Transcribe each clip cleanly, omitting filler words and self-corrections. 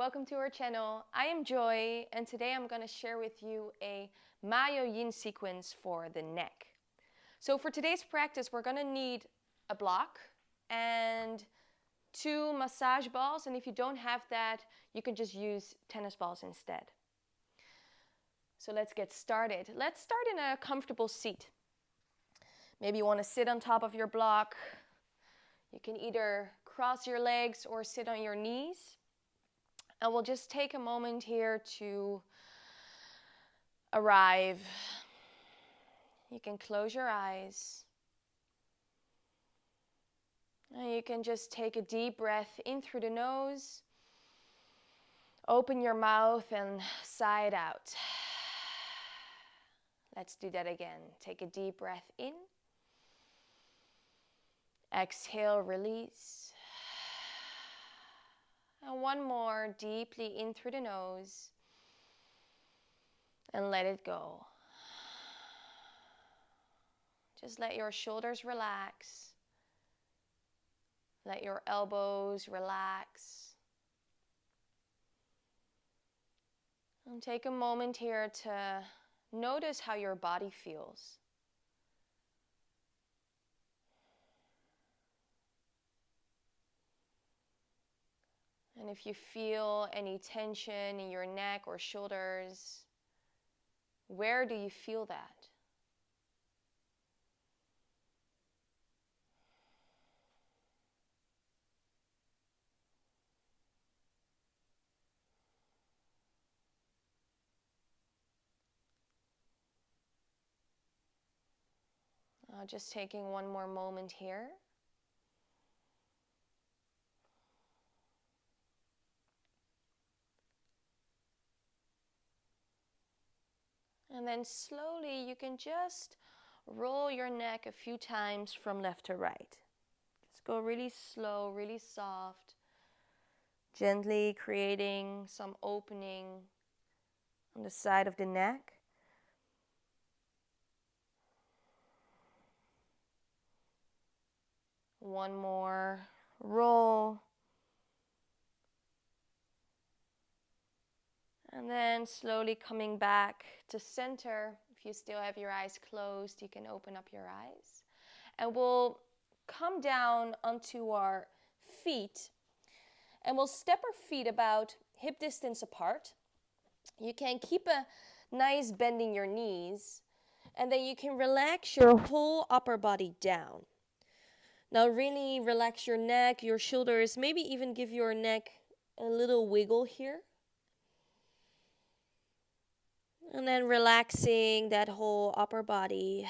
welcome to our channel. I am Joy, and today I'm going to share with you a MYO Yin sequence for the neck. So for today's practice, we're going to need a block and 2 massage balls, and if you don't have that, you can just use tennis balls instead. So let's get started. Let's start in a comfortable seat. Maybe you want to sit on top of your block. You can either cross your legs or sit on your knees. And we'll just take a moment here to arrive. You can close your eyes. And you can just take a deep breath in through the nose. Open your mouth and sigh it out. Let's do that again. Take a deep breath in. Exhale, release. And one more, deeply in through the nose. And let it go. Just let your shoulders relax. Let your elbows relax. And take a moment here to notice how your body feels. And if you feel any tension in your neck or shoulders, where do you feel that? Just taking one more moment here. And then slowly you can just roll your neck a few times from left to right. Just go really slow, really soft, gently creating some opening on the side of the neck. One more roll. And then slowly coming back to center. If you still have your eyes closed, you can open up your eyes. And we'll come down onto our feet. And we'll step our feet about hip distance apart. You can keep a nice bend in your knees. And then you can relax your whole upper body down. Now really relax your neck, your shoulders, maybe even give your neck a little wiggle here. And then relaxing that whole upper body.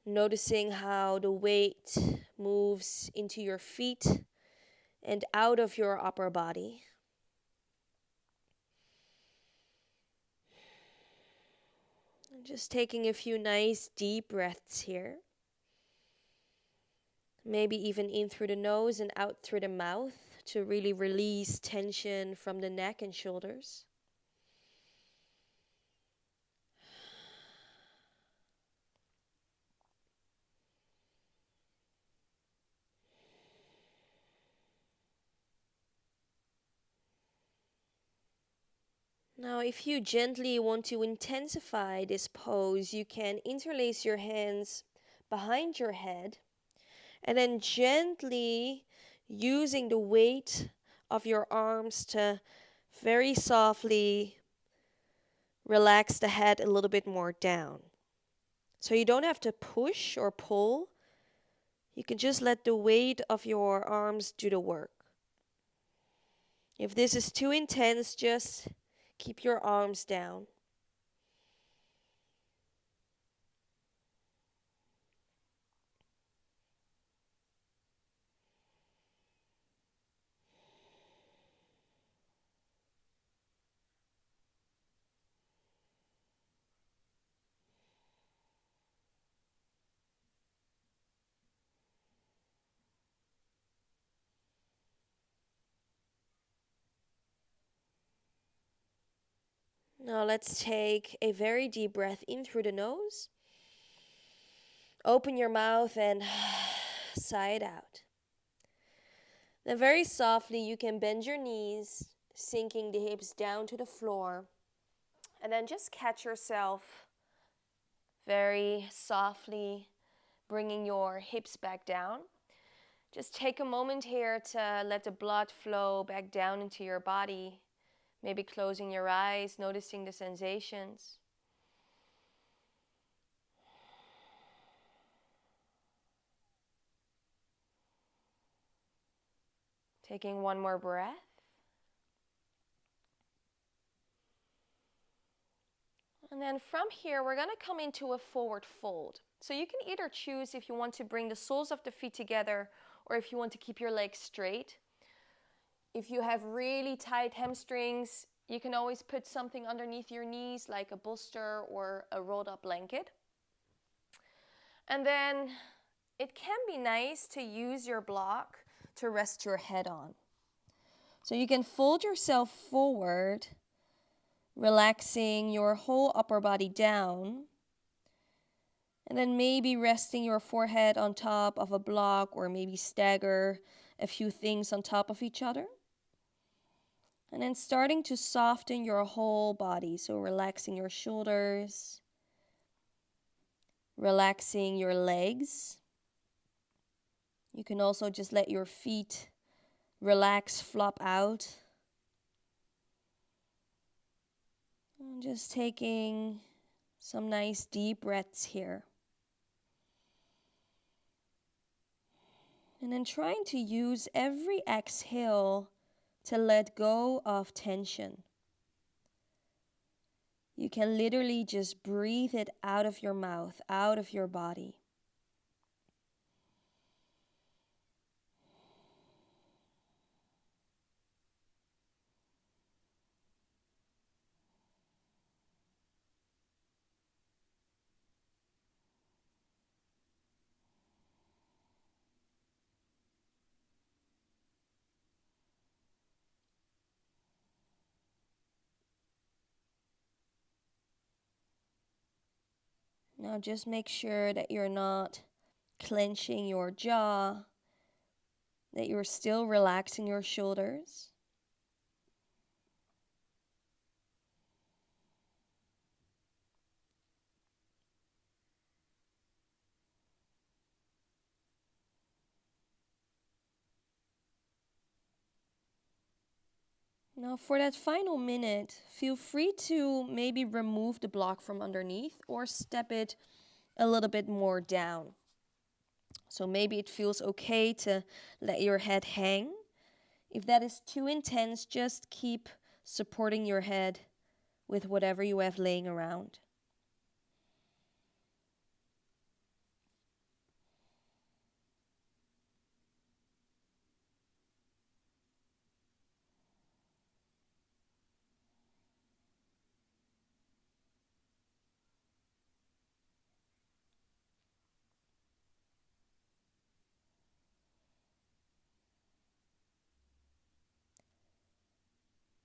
Noticing how the weight moves into your feet and out of your upper body. And just taking a few nice deep breaths here. Maybe even in through the nose and out through the mouth to really release tension from the neck and shoulders. Now, if you gently want to intensify this pose, you can interlace your hands behind your head and then gently using the weight of your arms to very softly relax the head a little bit more down. So you don't have to push or pull. You can just let the weight of your arms do the work. If this is too intense, just keep your arms down. Now let's take a very deep breath in through the nose. Open your mouth and sigh it out. Then very softly, you can bend your knees, sinking the hips down to the floor. And then just catch yourself very softly, bringing your hips back down. Just take a moment here to let the blood flow back down into your body. Maybe closing your eyes, noticing the sensations. Taking one more breath. And then from here, we're going to come into a forward fold. So you can either choose if you want to bring the soles of the feet together or if you want to keep your legs straight. If you have really tight hamstrings, you can always put something underneath your knees like a bolster or a rolled up blanket. And then it can be nice to use your block to rest your head on. So you can fold yourself forward, relaxing your whole upper body down, and then maybe resting your forehead on top of a block or maybe stagger a few things on top of each other. And then starting to soften your whole body, so relaxing your shoulders, relaxing your legs. You can also just let your feet relax, flop out. And just taking some nice deep breaths here. And then trying to use every exhale to let go of tension. You can literally just breathe it out of your mouth, out of your body. Now just make sure that you're not clenching your jaw, that you're still relaxing your shoulders. Now for that final minute, feel free to maybe remove the block from underneath or step it a little bit more down. So maybe it feels okay to let your head hang. If that is too intense, just keep supporting your head with whatever you have laying around.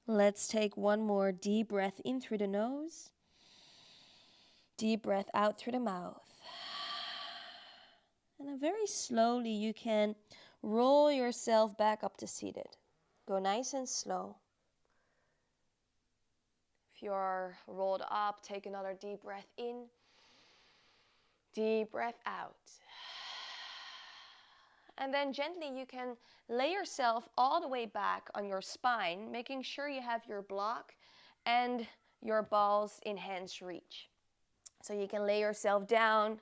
Let's take one more deep breath in through the nose. Deep breath out through the mouth. And then very slowly you can roll yourself back up to seated. Go nice and slow. If you're rolled up, take another deep breath in. Deep breath out. And then gently you can lay yourself all the way back on your spine, making sure you have your block and your balls in hand's reach. So you can lay yourself down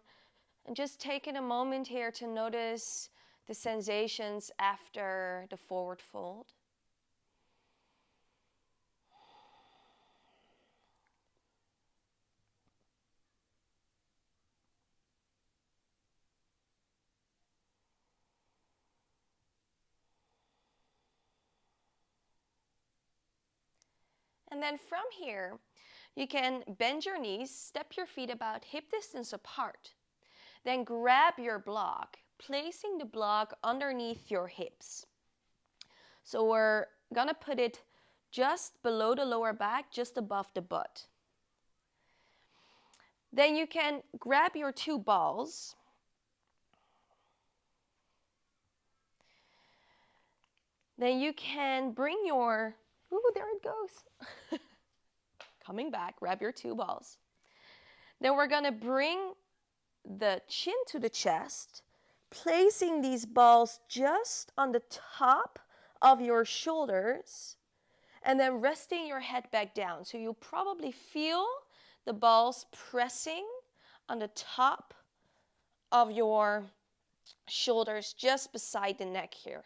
and just taking a moment here to notice the sensations after the forward fold. And then from here, you can bend your knees, step your feet about hip distance apart. Then grab your block, placing the block underneath your hips. So we're gonna put it just below the lower back, just above the butt. Then you can grab your two balls Then you can bring your, ooh, there it goes. Coming back, grab your two balls. Then we're gonna bring the chin to the chest, placing these balls just on the top of your shoulders, and then resting your head back down. So you'll probably feel the balls pressing on the top of your shoulders just beside the neck here.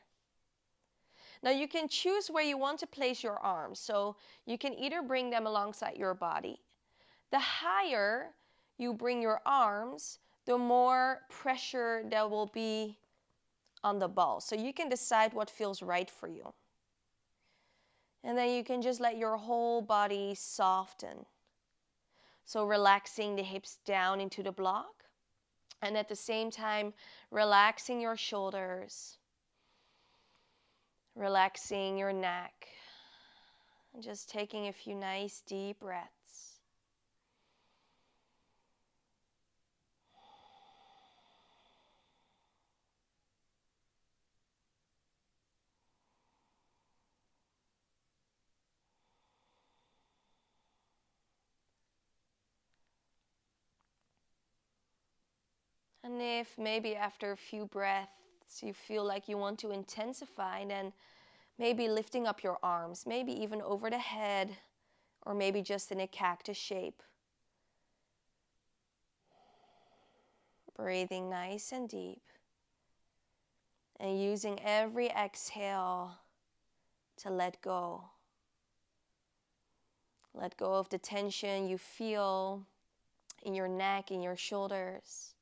Now you can choose where you want to place your arms. So you can either bring them alongside your body. The higher you bring your arms, the more pressure there will be on the ball. So you can decide what feels right for you. And then you can just let your whole body soften. So relaxing the hips down into the block. And at the same time, relaxing your shoulders. Relaxing your neck. And just taking a few nice deep breaths. And if maybe after a few breaths you feel like you want to intensify, then maybe lifting up your arms, maybe even over the head, or maybe just in a cactus shape. Breathing nice and deep. And using every exhale to let go. Let go of the tension you feel in your neck, in your shoulders.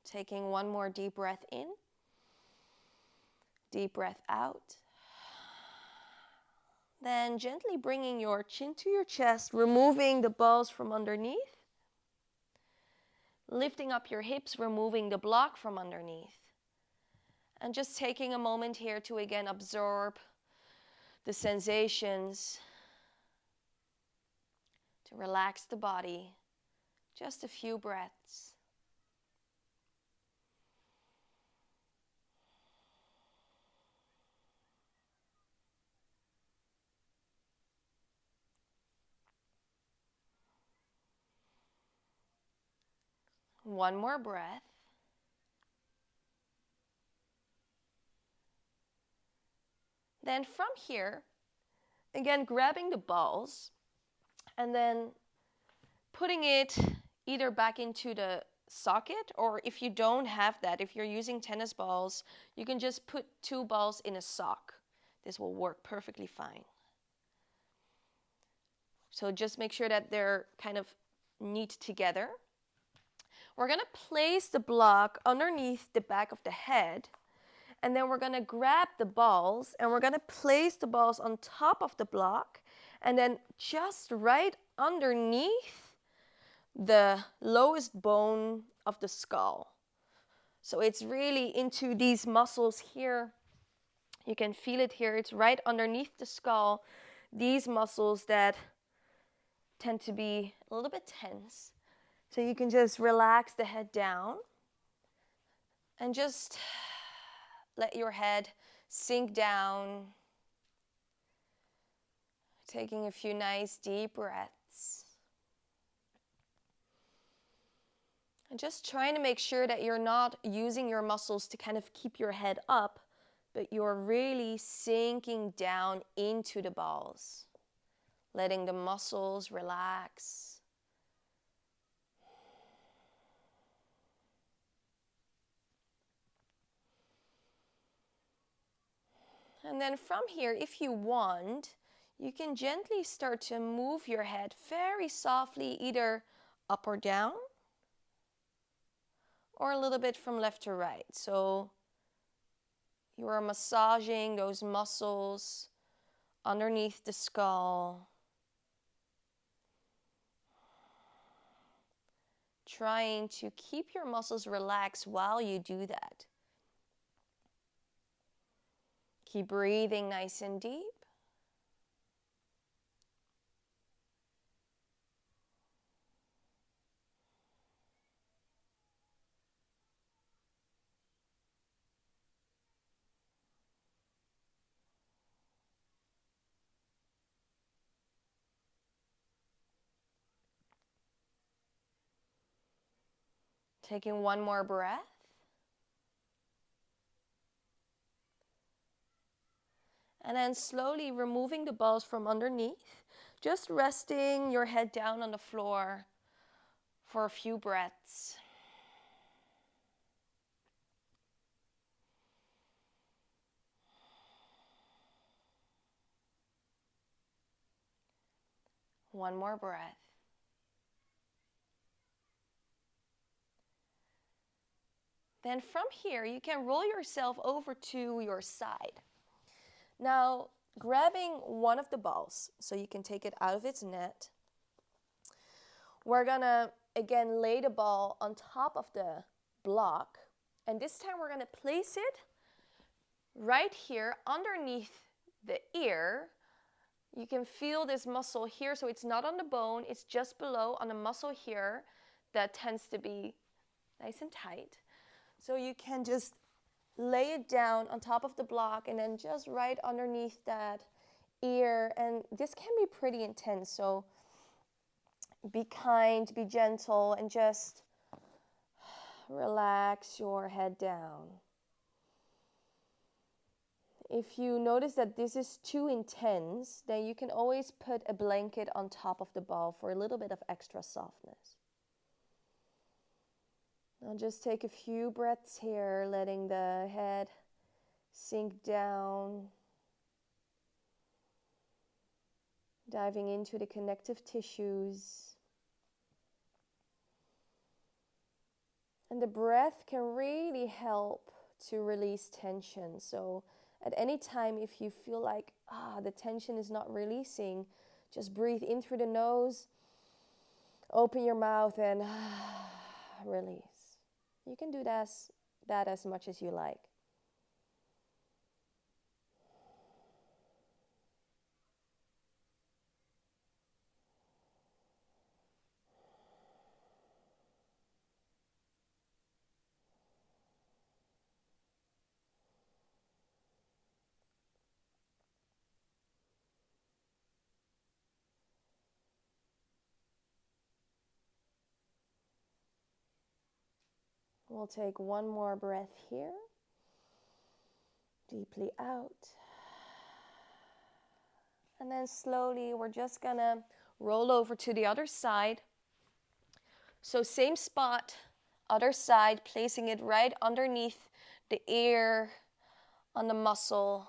Taking one more deep breath in. Deep breath out. Then gently bringing your chin to your chest, removing the balls from underneath. Lifting up your hips, removing the block from underneath. And just taking a moment here to again absorb the sensations, to relax the body. Just a few breaths. One more breath. Then from here, again grabbing the balls and then putting it either back into the socket, or if you don't have that, if you're using tennis balls, you can just put two balls in a sock. This will work perfectly fine. So just make sure that they're kind of neat together. We're going to place the block underneath the back of the head, and then we're going to grab the balls and we're going to place the balls on top of the block, and then just right underneath the lowest bone of the skull. So it's really into these muscles here. You can feel it here. It's right underneath the skull. These muscles that tend to be a little bit tense. So you can just relax the head down and just let your head sink down. Taking a few nice deep breaths. And just trying to make sure that you're not using your muscles to kind of keep your head up, but you're really sinking down into the balls. Letting the muscles relax. And then from here, if you want, you can gently start to move your head very softly, either up or down, or a little bit from left to right. So you are massaging those muscles underneath the skull. trying to keep your muscles relaxed while you do that. Keep breathing nice and deep. Taking one more breath. And then slowly removing the balls from underneath. Just resting your head down on the floor for a few breaths. One more breath. Then from here, you can roll yourself over to your side. Now, grabbing one of the balls, so you can take it out of its net, we're gonna, again, lay the ball on top of the block. And this time we're gonna place it right here underneath the ear. You can feel this muscle here, so it's not on the bone, it's just below on the muscle here that tends to be nice and tight. So you can just lay it down on top of the block and then just right underneath that ear. And this can be pretty intense, so be kind, be gentle, and just relax your head down. If you notice that this is too intense, then you can always put a blanket on top of the ball for a little bit of extra softness. Now just take a few breaths here, letting the head sink down, diving into the connective tissues. And the breath can really help to release tension. So at any time, if you feel like, the tension is not releasing, just breathe in through the nose, open your mouth, and release. You can do that as much as you like. We'll take one more breath here. Deeply out. And then slowly we're just gonna roll over to the other side. So same spot, other side, placing it right underneath the ear, on the muscle,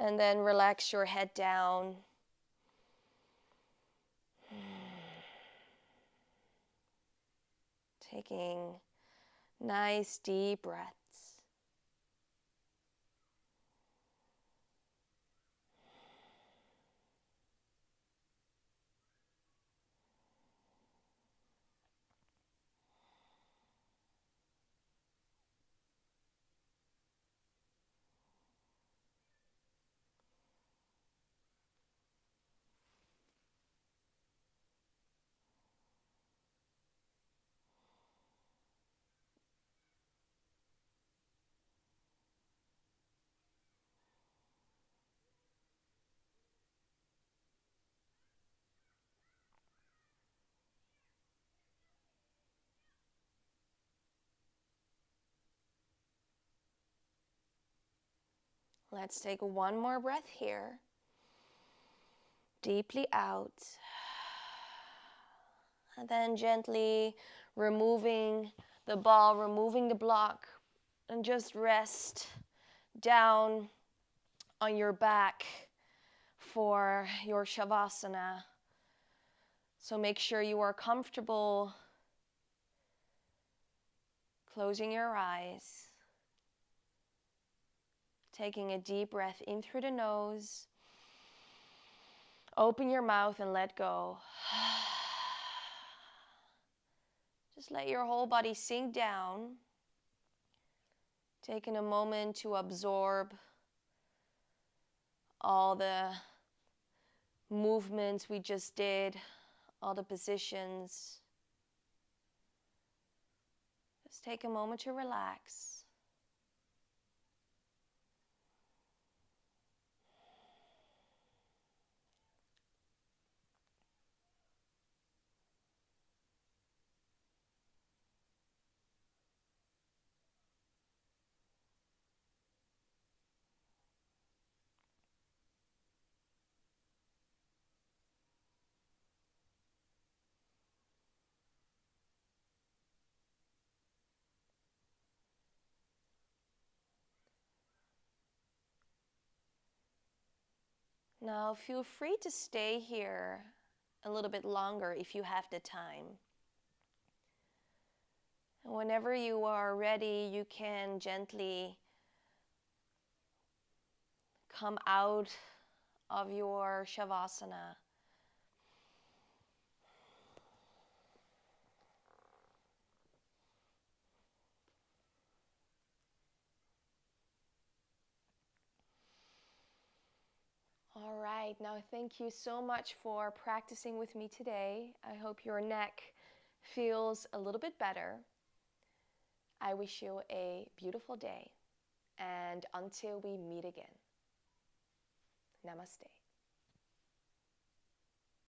and then relax your head down. Taking nice deep breaths. Let's take one more breath here. Deeply out. And then gently removing the ball, removing the block, and just rest down on your back for your Shavasana. So make sure you are comfortable closing your eyes. Taking a deep breath in through the nose. Open your mouth and let go. Just let your whole body sink down, taking a moment to absorb all the movements we just did, all the positions. Just take a moment to relax. Now feel free to stay here a little bit longer if you have the time. And whenever you are ready, you can gently come out of your Shavasana. All right, now thank you so much for practicing with me today. I hope your neck feels a little bit better. I wish you a beautiful day, and until we meet again, namaste.